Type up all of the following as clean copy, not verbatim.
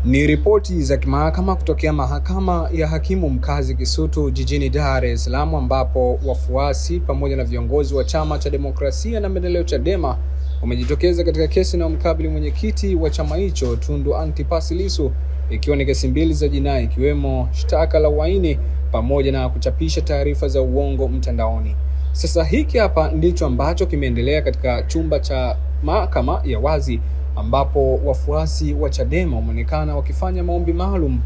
Ni ripoti za kimahakama kutokea mahakama ya hakimu mkazi Kisutu jijini Dar es Salaam, ambapo wafuasi pamoja na viongozi wa chama cha demokrasia na maendeleo Chadema wamejitokeza katika kesi na mkabili mwenyekiti wa chama hicho Tundu Antipas Lissu, ikiwa ni kesi mbili za jinai, ikiwemo shtaka la uhaini pamoja na kuchapisha taarifa za uongo mtandaoni. Sasa hiki hapa ndicho ambacho kimeendelea katika chumba cha mahakama ya wazi, ambapo wafuasi wa Chadema wameonekana wakifanya maombi maalum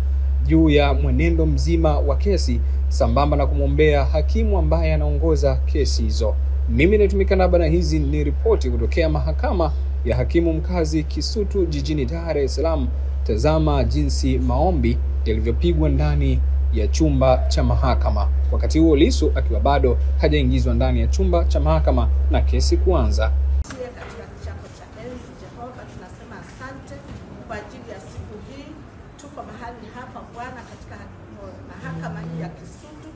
juu ya mwenendo mzima wa kesi, sambamba na kumwombea hakimu ambaye anaongoza kesi hizo. Mimi natumika na hizi ni ripoti kutokea mahakama ya hakimu mkazi Kisutu jijini Dar es Salaam. Tazama jinsi maombi yalivyopigwa ndani ya chumba cha mahakama, wakati huo Lissu akiwa bado hajaingizwa ndani ya chumba cha mahakama na kesi kuanza. Jehova, tunasema asante kwa ajili ya siku hii. Tuko mahali hapa Bwana katika mahakama hii ya Kisutu.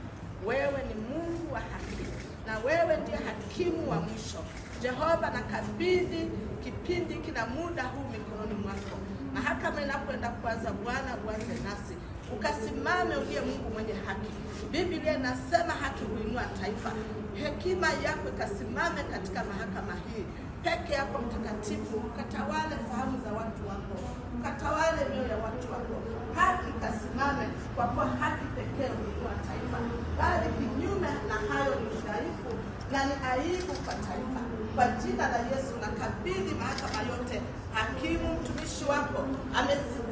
Wewe ni Mungu wa haki na wewe ndiye hakimu wa mwisho. Jehova, nakabidhi kipindi kina muda huu mikononi mwako. Mahakama inapoenda kuanza, Bwana uanze nasi, ukasimame uliye Mungu mwenye haki. Biblia inasema haki huinua taifa. Hekima yako ikasimame katika mahakama hii. Peke yako mtakatifu, ukatawale fahamu za watu wako, ukatawale mioyo ya watu wako. Haki kasimame, kwa kuwa haki pekee huinua taifa, bali kinyume na hayo ni udhaifu na ni aibu kwa taifa. Kwa jina la Yesu nakabidhi mahakama yote. Hakimu mtumishi wako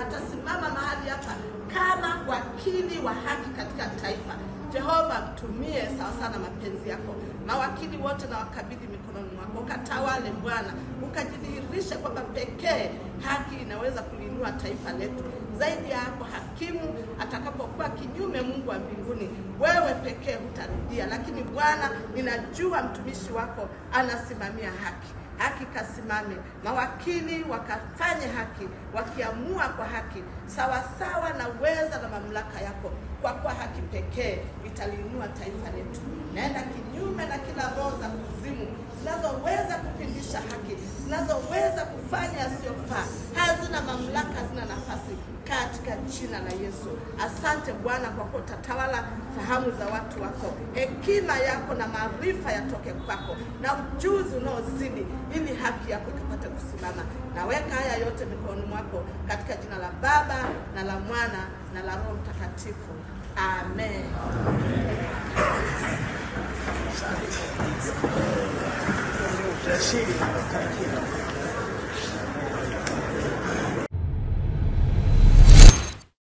atasimama mahali hapa kama wakili wa haki katika taifa. Jehova, mtumie sawa sana mapenzi yako. Mawakili wote na wakabidhi mikononi mwako. Ukatawale Bwana, ukajidhihirisha kwamba pekee haki inaweza kulinua taifa letu. Zaidi ya hapo, hakimu atakapokuwa kinyume, Mungu wa mbinguni, wewe pekee hutarudia. Lakini Bwana, ninajua mtumishi wako anasimamia haki. Haki kasimame, mawakili wakafanye haki, wakiamua kwa haki sawa sawa na uweza na mamlaka yako, kwa kuwa haki pekee italinua taifa letu. Naenda kinyume na kila roho za kuzimu zinazoweza kupindisha haki, zinazoweza kufanya yasiyofaa. Hazina mamlaka, hazina nafasi katika jina la Yesu. Asante Bwana kwa kuwa utatawala fahamu za watu wako. Hekima yako na maarifa yatoke kwako, na ujuzi unaozidi, ili haki yako ikapate kusimama. Naweka haya yote mikononi mwako katika jina la Baba na la Mwana na la Roho Mtakatifu. Amen. Amen.